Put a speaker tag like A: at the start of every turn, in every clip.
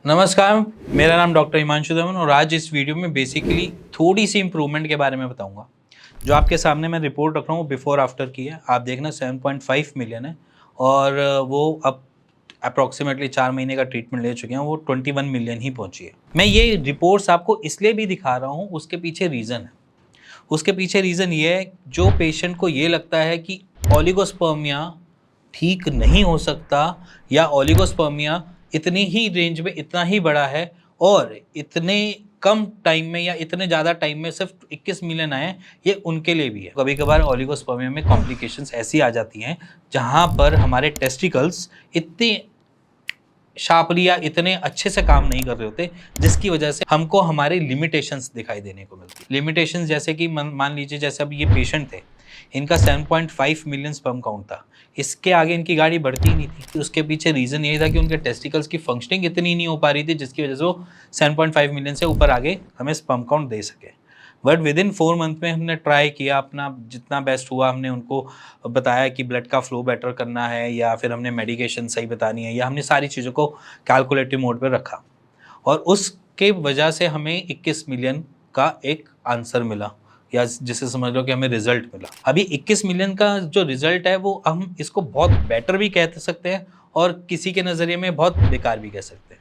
A: नमस्कार, मेरा नाम डॉक्टर हिमांशु दमन और आज इस वीडियो में बेसिकली थोड़ी सी इम्प्रूवमेंट के बारे में बताऊंगा। जो आपके सामने मैं रिपोर्ट रख रहा हूँ वो बिफोर आफ्टर की है। आप देखना 7.5 मिलियन है और वो अब अप्रॉक्सीमेटली 4 महीने का ट्रीटमेंट ले चुके हैं, वो 21 मिलियन ही पहुंची है। मैं ये रिपोर्ट्स आपको इसलिए भी दिखा रहा हूँ, उसके पीछे रीज़न है। उसके पीछे रीज़न ये है, जो पेशेंट को ये लगता है कि ओलिगोस्पर्मिया ठीक नहीं हो सकता या ओलिगोस्पर्मिया इतनी ही रेंज में इतना ही बड़ा है और इतने कम टाइम में या इतने ज़्यादा टाइम में सिर्फ 21 मिलियन आए, ये उनके लिए भी है। कभी कभार ओलिगोस्पर्मिया में कॉम्प्लिकेशंस ऐसी आ जाती हैं जहाँ पर हमारे टेस्टिकल्स इतने शार्पली या इतने अच्छे से काम नहीं कर रहे होते, जिसकी वजह से हमको हमारे लिमिटेशंस दिखाई देने को मिलती है। लिमिटेशंस जैसे कि मान लीजिए, जैसे अब ये पेशेंट थे, इनका 7.5 मिलियन स्पर्म काउंट था, इसके आगे इनकी गाड़ी बढ़ती ही नहीं थी। तो उसके पीछे रीज़न यही था कि उनके टेस्टिकल्स की फंक्शनिंग इतनी नहीं हो पा रही थी, जिसकी वजह से वो 7.5 मिलियन से ऊपर आगे हमें स्पर्म काउंट दे सके। बट विद इन 4 मंथ में हमने ट्राई किया, अपना जितना बेस्ट हुआ, हमने उनको बताया कि ब्लड का फ्लो बेटर करना है या फिर हमने मेडिकेशन सही बतानी है, या हमने सारी चीज़ों को कैलकुलेटिव मोड पर रखा और उसके वजह से हमें 21 मिलियन का एक आंसर मिला, या जिसे समझ लो कि हमें रिजल्ट मिला। अभी 21 मिलियन का जो रिजल्ट है वो हम इसको बहुत बेटर भी कह सकते हैं और किसी के नज़रिए में बहुत बेकार भी कह सकते हैं।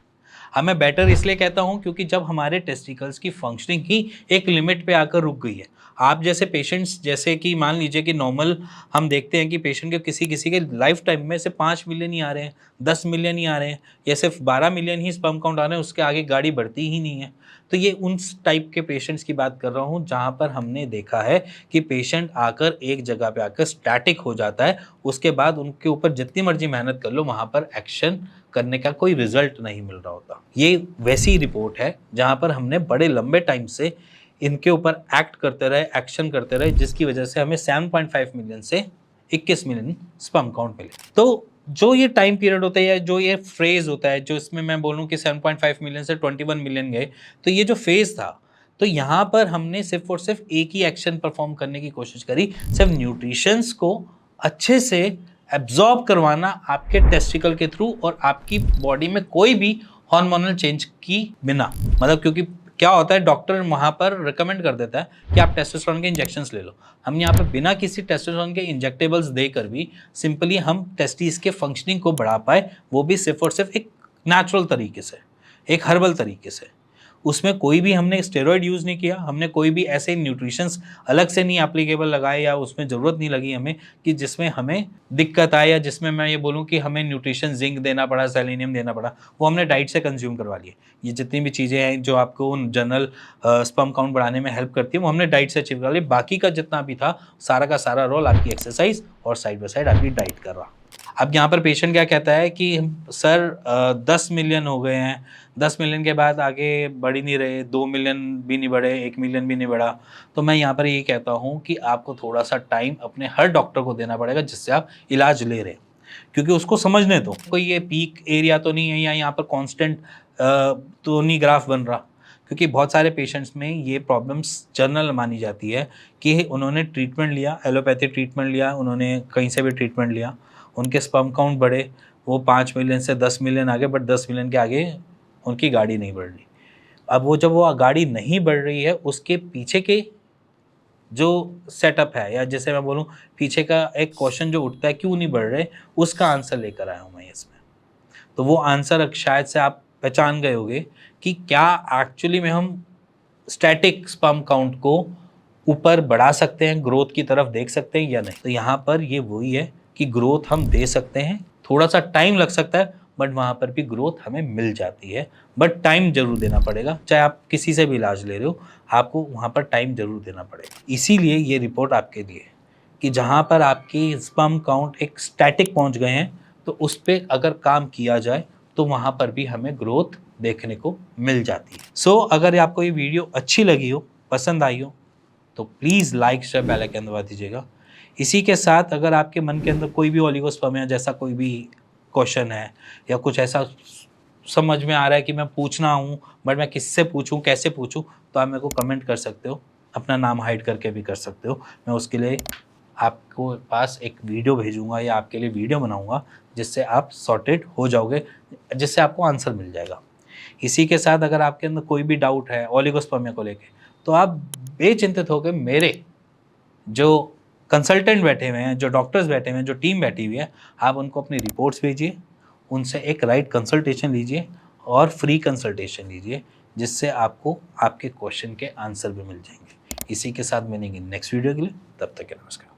A: मैं बेटर इसलिए कहता हूं क्योंकि जब हमारे टेस्टिकल्स की फंक्शनिंग ही एक लिमिट पे आकर रुक गई है। आप जैसे पेशेंट्स, जैसे कि मान लीजिए कि नॉर्मल हम देखते हैं कि पेशेंट के किसी किसी के लाइफ टाइम में से 5 मिलियन ही आ रहे हैं, 10 मिलियन ही आ रहे हैं, या सिर्फ 12 मिलियन ही स्पर्म काउंट आ रहे हैं, उसके आगे गाड़ी बढ़ती ही नहीं है। तो ये उन टाइप के पेशेंट्स की बात कर रहा हूँ जहाँ पर हमने देखा है कि पेशेंट आकर एक जगह पे आकर स्टैटिक हो जाता है, उसके बाद उनके ऊपर जितनी मर्जी मेहनत कर लो, वहाँ पर एक्शन करने का कोई रिजल्ट नहीं मिल रहा होता। ये वैसी रिपोर्ट है जहाँ पर हमने बड़े लंबे टाइम से इनके ऊपर एक्ट करते रहे, एक्शन करते रहे, जिसकी वजह से हमें 7.5 मिलियन से 21 मिलियन स्पर्म काउंट मिले। तो जो ये टाइम पीरियड होता है या जो ये फेज होता है, जो इसमें मैं बोलूँ कि 7.5 मिलियन से 21 मिलियन गए, तो ये जो फेज था, तो यहाँ पर हमने सिर्फ और सिर्फ एक ही एक्शन परफॉर्म करने की कोशिश करी, सिर्फ न्यूट्रिशंस को अच्छे से एब्जॉर्ब करवाना आपके टेस्टिकल के थ्रू और आपकी बॉडी में कोई भी हार्मोनल चेंज की बिना। मतलब क्योंकि क्या होता है, डॉक्टर वहाँ पर रिकमेंड कर देता है कि आप टेस्टोस्टेरोन के इंजेक्शंस ले लो। हम यहाँ पर बिना किसी टेस्टोस्टेरोन के इंजेक्टेबल्स देकर भी सिंपली हम टेस्टिस के फंक्शनिंग को बढ़ा पाए, वो भी सिर्फ और सिर्फ एक नेचुरल तरीके से, एक हर्बल तरीके से। उसमें कोई भी हमने स्टेरॉइड यूज़ नहीं किया, हमने कोई भी ऐसे न्यूट्रिशंस अलग से नहीं एप्लीकेबल लगाए, या उसमें ज़रूरत नहीं लगी हमें कि जिसमें हमें दिक्कत आए, या जिसमें मैं ये बोलूँ कि हमें न्यूट्रिशन जिंक देना पड़ा, सेलेनियम देना पड़ा, वो हमने डाइट से कंज्यूम करवा लिए। ये जितनी भी चीज़ें हैं जो आपको जनरल स्पर्म काउंट बढ़ाने में हेल्प करती है, वो हमने डाइट से अचीव कर ली। बाकी का जितना भी था, सारा का सारा रोल आपकी एक्सरसाइज और साइड बाई साइड आपकी डाइट कर रहा। अब यहाँ पर पेशेंट क्या कहता है कि सर 10 मिलियन हो गए हैं, 10 मिलियन के बाद आगे बढ़ ही नहीं रहे, 2 मिलियन भी नहीं बढ़े, 1 मिलियन भी नहीं बढ़ा। तो मैं यहाँ पर ये कहता हूँ कि आपको थोड़ा सा टाइम अपने हर डॉक्टर को देना पड़ेगा जिससे आप इलाज ले रहे हैं, क्योंकि उसको समझने दो। कोई ये पीक एरिया तो नहीं है या यहाँ पर कॉन्स्टेंट तो नहीं ग्राफ बन रहा, क्योंकि बहुत सारे पेशेंट्स में ये प्रॉब्लम्स जनरल मानी जाती है कि उन्होंने ट्रीटमेंट लिया, एलोपैथी ट्रीटमेंट लिया, उन्होंने कहीं से भी ट्रीटमेंट लिया, उनके स्पर्म काउंट बढ़े, वो 5 मिलियन से 10 मिलियन आगे, बट 10 मिलियन के आगे उनकी गाड़ी नहीं बढ़ रही। अब वो जब वो गाड़ी नहीं बढ़ रही है, उसके पीछे के जो सेटअप है, या जैसे मैं बोलूँ पीछे का एक क्वेश्चन जो उठता है क्यों नहीं बढ़ रहे, उसका आंसर लेकर आया हूँ मैं इसमें। तो वो आंसर शायद से आप पहचान गए होंगे कि क्या एक्चुअली में हम स्टैटिक स्पर्म काउंट को ऊपर बढ़ा सकते हैं, ग्रोथ की तरफ देख सकते हैं या नहीं। तो यहाँ पर ये वही है कि ग्रोथ हम दे सकते हैं, थोड़ा सा टाइम लग सकता है, बट वहाँ पर भी ग्रोथ हमें मिल जाती है। बट टाइम जरूर देना पड़ेगा, चाहे आप किसी से भी इलाज ले रहे हो, आपको वहाँ पर टाइम जरूर देना पड़ेगा। इसीलिए ये रिपोर्ट आपके लिए कि जहाँ पर आपकी स्पर्म काउंट एक स्टैटिक पहुँच गए हैं, तो उस पर अगर काम किया जाए तो वहाँ पर भी हमें ग्रोथ देखने को मिल जाती है। सो अगर आपको ये वीडियो अच्छी लगी हो, पसंद आई हो, तो please like share bell icon दबा दीजिएगा। इसी के साथ अगर आपके मन के अंदर कोई भी ओलिगोस्पर्मिया जैसा कोई भी क्वेश्चन है, या कुछ ऐसा समझ में आ रहा है कि मैं पूछना हूँ बट मैं किससे पूछूं, कैसे पूछूं, तो आप मेरे को कमेंट कर सकते हो, अपना नाम हाइड करके भी कर सकते हो। मैं उसके लिए आपको पास एक वीडियो भेजूंगा या आपके लिए वीडियो बनाऊंगा जिससे आप सॉर्टेड हो जाओगे, जिससे आपको आंसर मिल जाएगा। इसी के साथ अगर आपके अंदर कोई भी डाउट है ओलिगोस्पर्मिया को लेके, तो आप बेचिंतित होकर मेरे जो कंसल्टेंट बैठे हुए हैं, जो डॉक्टर्स बैठे हुए हैं, जो टीम बैठी हुई है, आप उनको अपनी रिपोर्ट्स भेजिए, उनसे एक राइट कंसल्टेशन लीजिए और फ्री कंसल्टेशन लीजिए, जिससे आपको आपके क्वेश्चन के आंसर भी मिल जाएंगे। इसी के साथ मिलेंगे नेक्स्ट वीडियो के लिए, तब तक के नमस्कार।